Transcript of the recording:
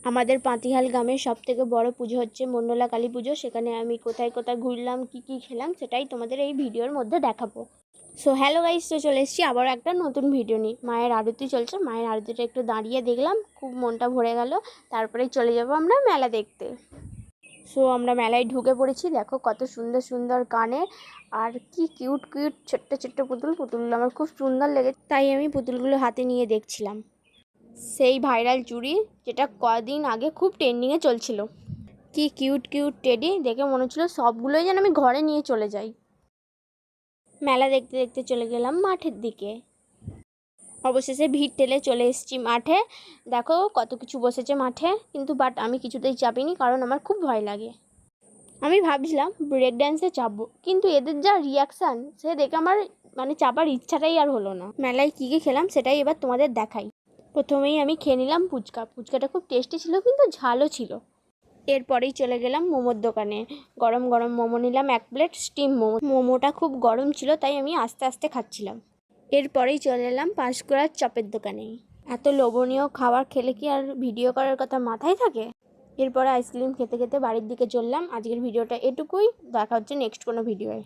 আমাদের পাতিহাল গ্রামের সবথেকে বড় পুজো হচ্ছে মণ্ডলা কালী পুজো। সেখানে আমি কোথায় কোথায় ঘুরলাম, কী কী খেলাম, সেটাই তোমাদের এই ভিডিওর মধ্যে দেখাবো। সো হ্যালো গাইস, তো চলে এসেছি আবারও একটা নতুন ভিডিও নিয়ে। মায়ের আরতি চলছে, মায়ের আরতিটা একটু দাঁড়িয়ে দেখলাম, খুব মনটা ভরে গেল। তারপরেই চলে যাব আমরা মেলা দেখতে। সো আমরা মেলায় ঢুকে পড়েছি। দেখো কত সুন্দর সুন্দর কানে, আর কি কিউট কিউট ছোট্ট ছোট্ট পুতুলগুলো আমার খুব সুন্দর লেগেছে, তাই আমি পুতুলগুলো হাতে নিয়ে দেখছিলাম। সেই ভাইরাল চুড়ি যেটা কদিন আগে খুব ট্রেন্ডিংয়ে চলছিল। কি কিউট কিউট টেডি, দেখে মনে হচ্ছিল সবগুলোই যেন আমি ঘরে নিয়ে চলে যাই। মেলা দেখতে দেখতে চলে গেলাম মাঠের দিকে। অবশেষে ভিড় ঠেলে চলে এসেছি মাঠে। দেখো কত কিছু বসেছে মাঠে, কিন্তু বাট আমি কিছুতেই চাপিনি, কারণ আমার খুব ভয় লাগে। আমি ভাবছিলাম ব্রেক ড্যান্সে চাপবো, কিন্তু এদের যা রিয়াকশান সে দেখে আমার চাপার ইচ্ছাটাই আর হলো না। মেলায় কী কী খেলাম সেটাই এবার তোমাদের দেখাই। প্রথমেই আমি খেয়ে নিলাম ফুচকাটা খুব টেস্টি ছিল, কিন্তু ঝালও ছিল। এরপরেই চলে গেলাম মোমোর দোকানে। গরম গরম মোমো নিলাম 1 প্লেট স্টিম মোমো। মোমোটা খুব গরম ছিল, তাই আমি আস্তে আস্তে খাচ্ছিলাম। এরপরেই চলে এলাম পাঁশকুড়ার চপের দোকানে। এত লোভনীয় খাবার খেলে কি আর ভিডিও করার কথা মাথায় থাকে? এরপরে আইসক্রিম খেতে খেতে বাড়ির দিকে চললাম। আজকের ভিডিওটা এটুকুই, দেখা হচ্ছে নেক্সট কোনো ভিডিওয়।